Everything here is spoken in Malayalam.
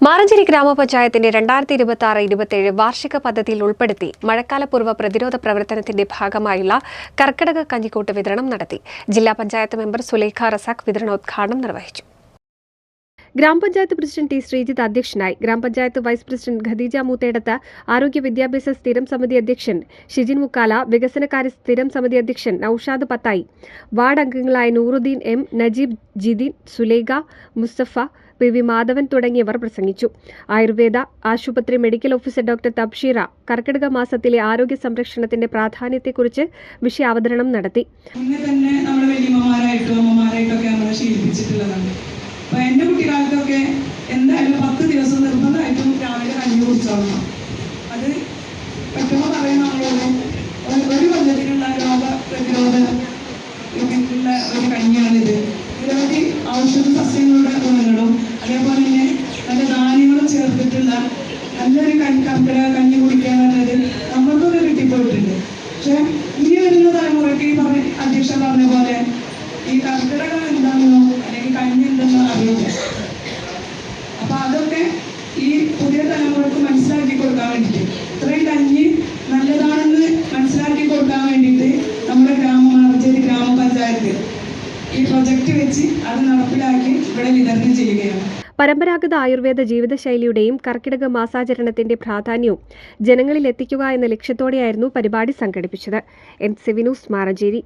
മാറഞ്ചേരി ഗ്രാമപഞ്ചായത്തിന്റെ 2026-27 വാർഷിക പദ്ധതിയിൽ ഉൾപ്പെടുത്തി മഴക്കാലപൂർവ്വ പ്രതിരോധ പ്രവർത്തനത്തിന്റെ ഭാഗമായുള്ള കർക്കിടക കഞ്ഞിക്കൂട്ട് വിതരണം നടത്തി. ജില്ലാ പഞ്ചായത്ത് മെമ്പർ സുലൈഖ റസാഖ് വിതരണോദ്ഘാടനം നിർവഹിച്ചു. ഗ്രാമപഞ്ചായത്ത് പ്രസിഡന്റ് ടി ശ്രീജിത്ത് അധ്യക്ഷനായി. ഗ്രാമപഞ്ചായത്ത് വൈസ് പ്രസിഡന്റ് ഖദീജ മൂത്തേടത്ത്, ആരോഗ്യ വിദ്യാഭ്യാസ സ്ഥിരം സമിതി അധ്യക്ഷൻ ഷിജിൻ മുക്കാല, വികസനകാര്യ സ്ഥിരം സമിതി അധ്യക്ഷൻ നൌഷാദ് പത്തായി, വാർഡ് അംഗങ്ങളായ Nooruddin M, Najeeb, Jidhin, Sulaikha, Musthafa, P V Madhavan തുടങ്ങിയവർ പ്രസംഗിച്ചു. ആയുർവേദ ആശുപത്രി medical officer doctor Thabsheera Karkidaka മാസത്തിലെ ആരോഗ്യ സംരക്ഷണത്തിന്റെ പ്രാധാന്യത്തെക്കുറിച്ച് വിഷയാവതരണം നടത്തി. അപ്പോൾ എൻ്റെ കുട്ടിക്കാലത്തൊക്കെ എന്തായാലും 10 ദിവസം നിർബന്ധമായിട്ടും രാവിലെ കഞ്ഞി കുടിച്ചോളണം. അത് പറ്റുമ്പോൾ പറയാൻ നമ്മളോട് ഒരു കൊല്ലത്തിനുള്ള രോഗപ്രതിരോധത്തിനുള്ള ഒരു കഞ്ഞിയാണിത്. നിരവധി ഔഷധ സസ്യങ്ങളുടെ ഗുണങ്ങളും അതേപോലെ തന്നെ നല്ല ധാന്യങ്ങളും ചേർത്തിട്ടുള്ള നല്ലൊരു കർക്കിടക കഞ്ഞി കുടിക്കുക എന്നുള്ളത് നമ്മൾക്കൊക്കെ കിട്ടിപ്പോയിട്ടുണ്ട്. പക്ഷെ ഇനി വരുന്ന തലമുറയ്ക്ക് ഈ അധ്യക്ഷ പറഞ്ഞ പോലെ ഈ കർക്കിടകം എന്താണെന്നോ അല്ലെങ്കിൽ കഞ്ഞി എന്തെന്നോ അറിയില്ല. അപ്പൊ അതൊക്കെ ഈ പുതിയ തലമുറക്ക് മനസ്സിലാക്കി കൊടുക്കാൻ വേണ്ടിയിട്ട്, ഇത്രയും കഞ്ഞി നല്ലതാണെന്ന് മനസ്സിലാക്കി കൊടുക്കാൻ വേണ്ടിയിട്ട് നമ്മുടെ മാറഞ്ചേരി ഗ്രാമപഞ്ചായത്ത് ഈ പ്രൊജക്ട് വെച്ച് അത് നടപ്പിലാക്കി ഇവിടെ വിതരണം ചെയ്യുകയാണ്. പരമ്പരാഗത ആയുർവേദ ജീവിതശൈലിയുടെയും കർക്കിടക മാസാചരണത്തിന്റെ പ്രാധാന്യവും ജനങ്ങളിൽ എത്തിക്കുക എന്ന ലക്ഷ്യത്തോടെയായിരുന്നു പരിപാടി സംഘടിപ്പിച്ചത്. NCV news, Maranchery.